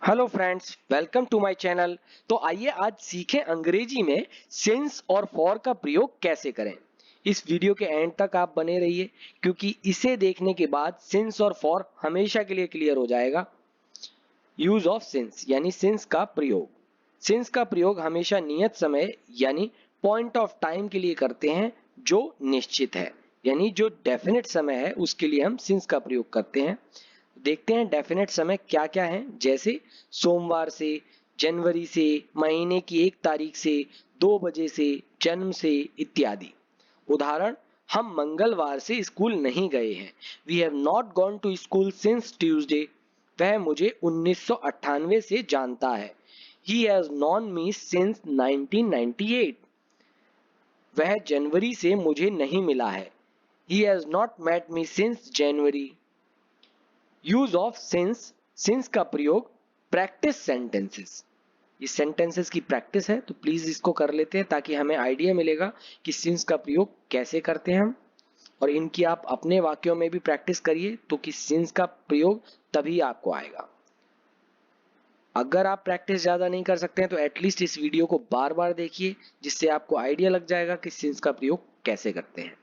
Hello friends, welcome to my channel. तो आइए आज सीखें अंग्रेजी में सिंस और फॉर का प्रयोग कैसे करें। इस वीडियो के एंड तक आप बने रहिए क्योंकि इसे देखने के बाद सिंस और फॉर हमेशा के लिए क्लियर हो जाएगा। यूज ऑफ सिंस यानी सिंस का प्रयोग। सिंस का प्रयोग हमेशा नियत समय यानी पॉइंट ऑफ टाइम के लिए करते हैं जो निश्चित है, यानी जो डेफिनेट समय है उसके लिए हम सिंस का प्रयोग करते हैं। देखते हैं डेफिनेट समय क्या क्या है, जैसे सोमवार से, जनवरी से, महीने की 1 तारीख से, 2 बजे से, जन्म से इत्यादि। उदाहरण, हम मंगलवार से स्कूल नहीं गए हैं। We have not gone to school since Tuesday. वह मुझे 1998 से जानता है। He has known me since 1998। वह जनवरी से मुझे नहीं मिला है। He has not met me since January. Use of since. Since का प्रयोग प्रैक्टिस सेंटेंसेस। ये सेंटेंसेस की प्रैक्टिस है, तो प्लीज इसको कर लेते हैं ताकि हमें आइडिया मिलेगा कि सिंस का प्रयोग कैसे करते हैं हम। और इनकी आप अपने वाक्यों में भी प्रैक्टिस करिए तो कि सिंस का प्रयोग तभी आपको आएगा। अगर आप प्रैक्टिस ज्यादा नहीं कर सकते हैं तो एटलीस्ट इस वीडियो को बार बार देखिए, जिससे आपको आइडिया लग जाएगा कि सिंस का प्रयोग कैसे करते हैं।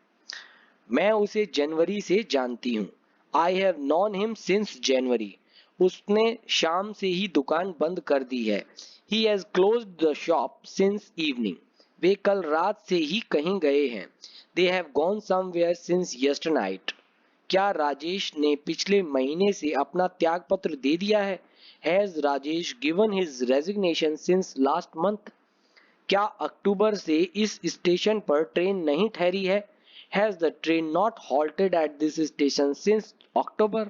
मैं उसे जनवरी से जानती हूँ। I have known him since January. उसने शाम से ही दुकान बंद कर दी है। He has closed the shop since evening. वे कल रात से ही कहीं गए हैं। They have gone somewhere since yester night. क्या राजेश ने पिछले महीने से अपना त्यागपत्र दे दिया है? Has Rajesh given his resignation since last month? क्या अक्टूबर से इस स्टेशन पर ट्रेन नहीं ठहरी है? Has the train not halted at this station since अक्टूबर?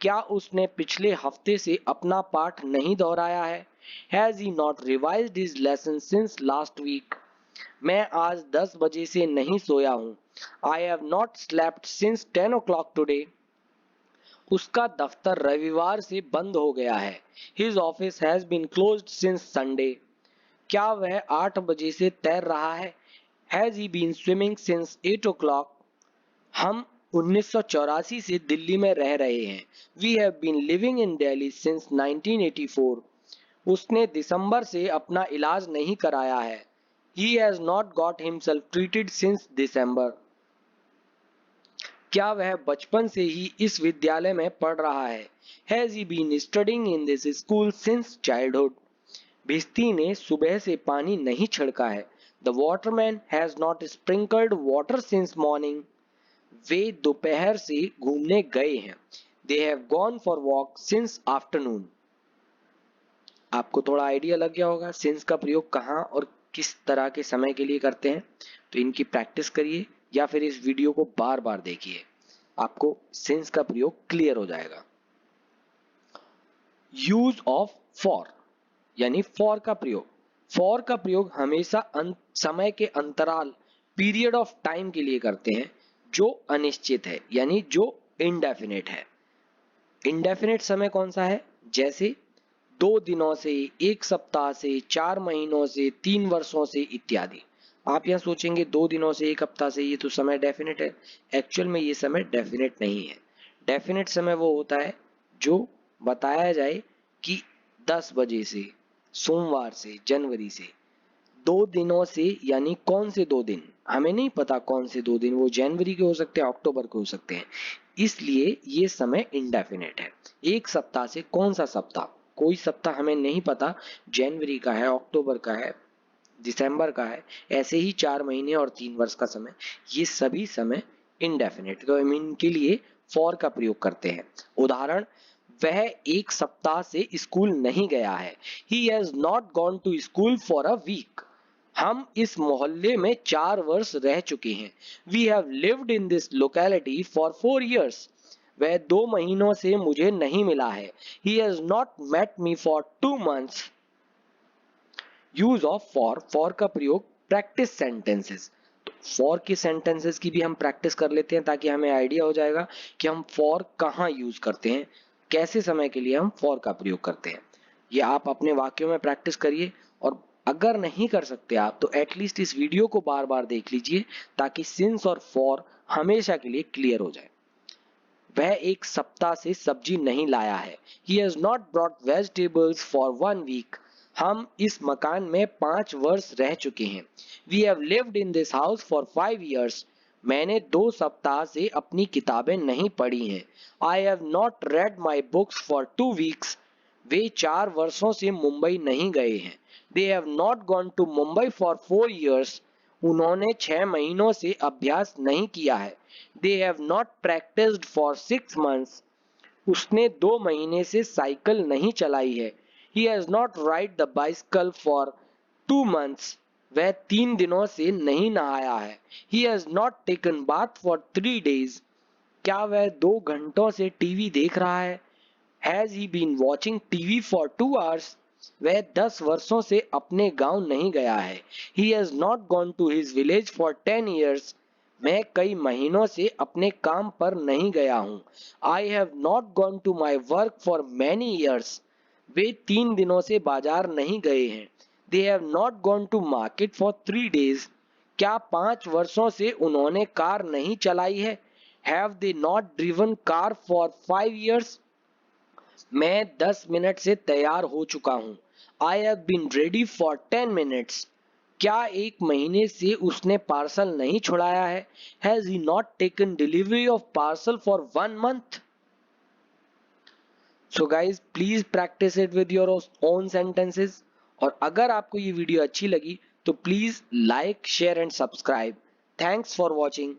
क्या उसने पिछले हफ्ते से अपना पाठ नहीं दोहराया है? Has he not revised his lesson since last week? मैं आज 10 बजे से नहीं सोया हूँ। I have not slept since 10 o'clock today. उसका दफ्तर रविवार से बंद हो गया है। His office has been closed since Sunday. क्या वह 8 बजे से तैर रहा है? Has he been swimming since 8 o'clock? हम 1984 से दिल्ली में रह रहे हैं। We have been living in Delhi since 1984। उसने दिसंबर से अपना इलाज नहीं कराया है। He has not got himself treated since December. क्या वह बचपन से ही इस विद्यालय में पढ़ रहा है? Has he been studying in this school since childhood? भिस्ती ने सुबह से पानी नहीं छिड़का है। The waterman has not sprinkled water since morning. वे दोपहर से घूमने गए हैं। They have gone for walk since afternoon. आपको थोड़ा आइडिया लग गया होगा सिंस का प्रयोग कहाँ और किस तरह के समय के लिए करते हैं। तो इनकी प्रैक्टिस करिए या फिर इस वीडियो को बार बार देखिए, आपको सिंस का प्रयोग क्लियर हो जाएगा। यूज ऑफ फॉर यानी फॉर का प्रयोग। फॉर का प्रयोग हमेशा समय के अंतराल, पीरियड ऑफ टाइम के लिए करते हैं जो अनिश्चित है, यानी जो इनडेफिनेट है। इनडेफिनेट समय कौन सा है? जैसे 2 दिनों से, 1 सप्ताह से, 4 महीनों से, 3 वर्षों से इत्यादि। आप यहाँ सोचेंगे 2 दिनों से, 1 हफ्ता से, ये तो समय डेफिनेट है। एक्चुअल में ये समय डेफिनेट नहीं है। डेफिनेट समय वो होता है जो बताया जाए कि 10 बजे से, सोमवार से, जनवरी से, 2 दिनों से, यानी कौन से 2 दिन हमें नहीं पता, कौन से 2 दिन, वो जनवरी के हो सकते हैं, अक्टूबर के हो सकते हैं, इसलिए ये समय इंडेफिनेट है। 1 सप्ताह से कौन सा सप्ताह, कोई सप्ताह हमें नहीं पता, जनवरी का है, अक्टूबर का है, दिसंबर का है, ऐसे ही 4 महीने और 3 वर्ष का समय, ये सभी समय इंडेफिनेट, तो हम इनके लिए फॉर का प्रयोग करते हैं। उदाहरण, वह 1 सप्ताह से स्कूल नहीं गया है। He has not gone to school for a week. हम इस मोहल्ले में 4 वर्ष रह चुके हैं। We have lived in this locality for 4 years। वह 2 महीनों से मुझे नहीं मिला है। He has not met me for 2 months। Use of for. For का प्रयोग प्रैक्टिस सेंटेंसेस। फॉर के सेंटेंसेस की भी हम प्रैक्टिस कर लेते हैं ताकि हमें आइडिया हो जाएगा कि हम फॉर कहाँ यूज करते हैं, कैसे समय के लिए हम फॉर का प्रयोग करते हैं। ये आप अपने वाक्यों में प्रैक्टिस करिए, और अगर नहीं कर सकते आप तो एटलीस्ट इस वीडियो को बार बार देख लीजिए ताकि सिंस और फॉर हमेशा के लिए क्लियर हो जाए। वह एक सप्ताह से सब्जी नहीं लाया है। He has not brought vegetables for 1 week. हम इस मकान में 5 वर्ष रह चुके हैं। We have lived in this house for 5 years. मैंने 2 सप्ताह से अपनी किताबें नहीं पढ़ी हैं। I have not read my books for 2 weeks. वे 4 वर्षों से मुंबई नहीं गए हैं। They have not gone to Mumbai for 4 years. उन्होंने 6 महीनों से अभ्यास नहीं किया है। They have not practiced for 6 months. उसने 2 महीने से साइकिल नहीं चलाई है। He has not ride the bicycle for 2 months. वह 3 दिनों से नहीं नहाया है। He has not taken bath for 3 days. क्या वह 2 घंटों से टीवी देख रहा है? Has he been watching TV for 2 hours? वह 10 वर्षों से अपने गांव नहीं गया है। He has not gone to his village for 10 years. मैं कई महीनों से अपने काम पर नहीं गया हूँ। I have not gone to my work for many years. वे 3 दिनों से बाजार नहीं गए हैं। They have not gone to market for 3 days. क्या 5 वर्षों से उन्होंने कार नहीं चलाई है? Have they not driven car for 5 years? मैं 10 मिनट से तैयार हो चुका हूँ। I have been ready for 10 minutes. क्या 1 महीने से उसने पार्सल नहीं छुड़ाया है? Has he not taken delivery of parcel for 1 month? So guys, please practice it with your own sentences. और अगर आपको ये वीडियो अच्छी लगी तो please like, share and subscribe. Thanks for watching.